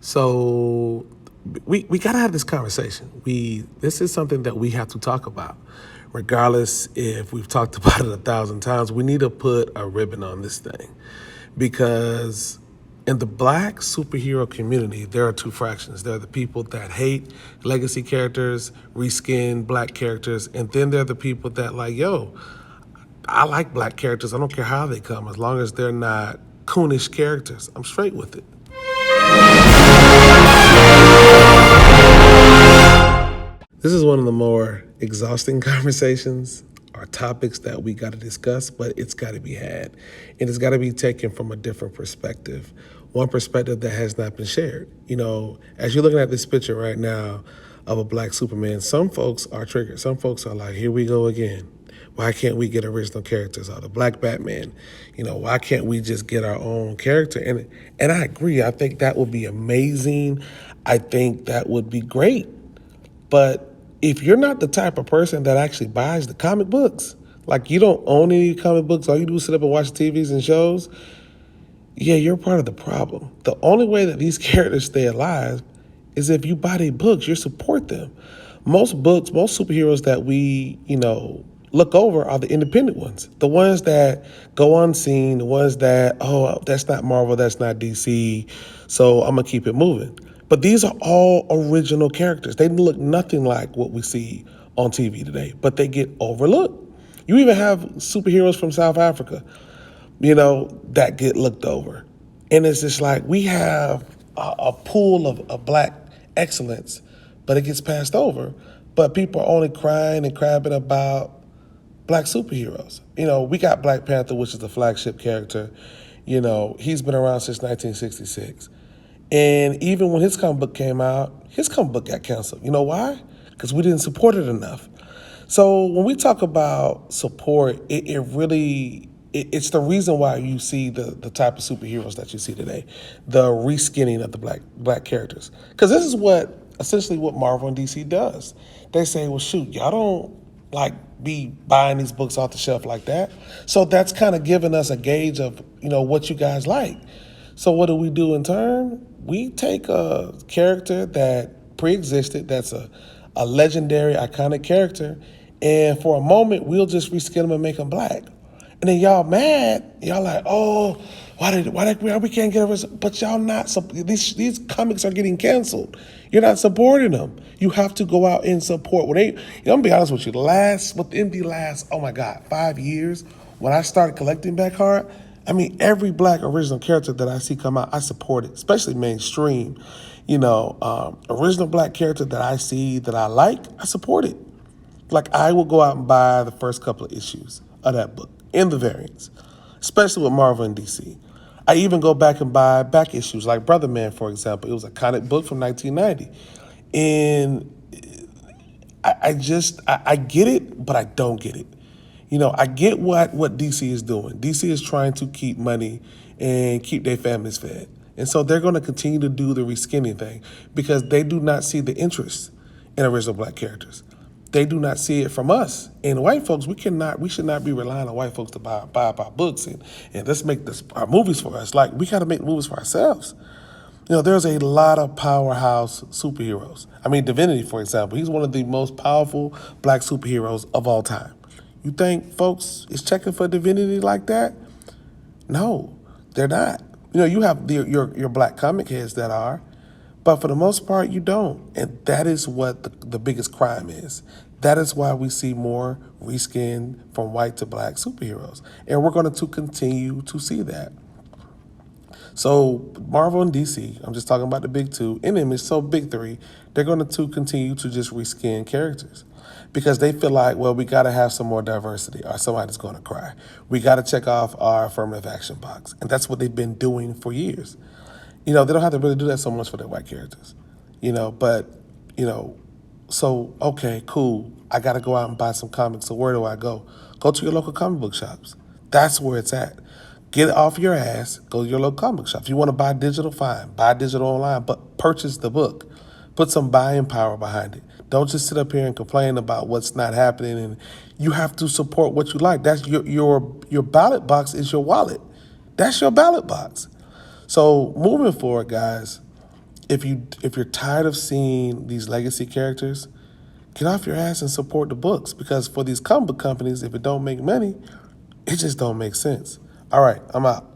So we gotta have this conversation. This is something that we have to talk about. Regardless if we've talked about it 1,000 times, we need to put a ribbon on this thing. Because in the black superhero community, there are two fractions. There are the people that hate legacy characters, reskin black characters, and then there are the people that like, yo, I like black characters. I don't care how they come, as long as they're not coonish characters. I'm straight with it. This is one of the more exhausting conversations or topics that we got to discuss, but it's got to be had. And it's got to be taken from a different perspective, one perspective that has not been shared. As you're looking at this picture right now of a black Superman, some folks are triggered. Some folks are like, here we go again. Why can't we get original characters? Or the Black Batman, why can't we just get our own character? And I agree. I think that would be amazing. I think that would be great. But if you're not the type of person that actually buys the comic books, like you don't own any comic books, all you do is sit up and watch TVs and shows, yeah, you're part of the problem. The only way that these characters stay alive is if you buy their books, you support them. Most books, most superheroes that we, look over are the independent ones. The ones that go unseen, the ones that, oh, that's not Marvel, that's not DC, so I'm gonna keep it moving. But these are all original characters. They look nothing like what we see on TV today, but they get overlooked. You even have superheroes from South Africa, that get looked over. And it's just like we have a pool of black excellence, but it gets passed over. But people are only crying and crabbing about black superheroes. We got Black Panther, which is the flagship character. He's been around since 1966. And even when his comic book came out, his comic book got canceled. You know why? Because we didn't support it enough. So when we talk about support, it's the reason why you see the type of superheroes that you see today, the reskinning of the black characters. Because this is essentially what Marvel and DC does. They say, well, shoot, y'all don't be buying these books off the shelf like that. So that's kind of giving us a gauge of, what you guys like. So what do we do in turn? We take a character that pre-existed, that's a legendary, iconic character, and for a moment, we'll just reskin them and make them black. And then y'all mad, y'all like, oh, why we can't get a, but y'all not, these comics are getting canceled. You're not supporting them. You have to go out and support. I'm gonna be honest with you, within the last, oh my God, 5 years, when I started collecting back hard, every black original character that I see come out, I support it, especially mainstream. Original black character that I see that I like, I support it. Like I will go out and buy the first couple of issues of that book in the variants, especially with Marvel and DC. I even go back and buy back issues like Brother Man, for example. It was a comic book from 1990. And I get it, but I don't get it. I get what DC is doing. DC is trying to keep money and keep their families fed. And so they're going to continue to do the reskinning thing because they do not see the interest in original black characters. They do not see it from us. And white folks, we should not be relying on white folks to buy up our books and let's make our movies for us. Like, we got to make movies for ourselves. There's a lot of powerhouse superheroes. Divinity, for example, he's one of the most powerful black superheroes of all time. You think folks is checking for Divinity like that? No, they're not. You have your black comic heads that are, but for the most part, you don't. And that is what the biggest crime is. That is why we see more reskin from white to black superheroes. And we're going to continue to see that. So Marvel and DC, I'm just talking about the big two, and Image, so big three, they're going to continue to just reskin characters because they feel like, well, we got to have some more diversity or somebody's going to cry. We got to check off our affirmative action box. And that's what they've been doing for years. They don't have to really do that so much for their white characters, so, okay, cool. I got to go out and buy some comics. So where do I go? Go to your local comic book shops. That's where it's at. Get it off your ass. Go to your local comic shop. If you want to buy digital, fine. Buy digital online, but purchase the book. Put some buying power behind it. Don't just sit up here and complain about what's not happening. And you have to support what you like. That's your ballot box is your wallet. That's your ballot box. So moving forward, guys, if you're tired of seeing these legacy characters, get off your ass and support the books, because for these comic book companies, if it don't make money, it just don't make sense. All right, I'm out.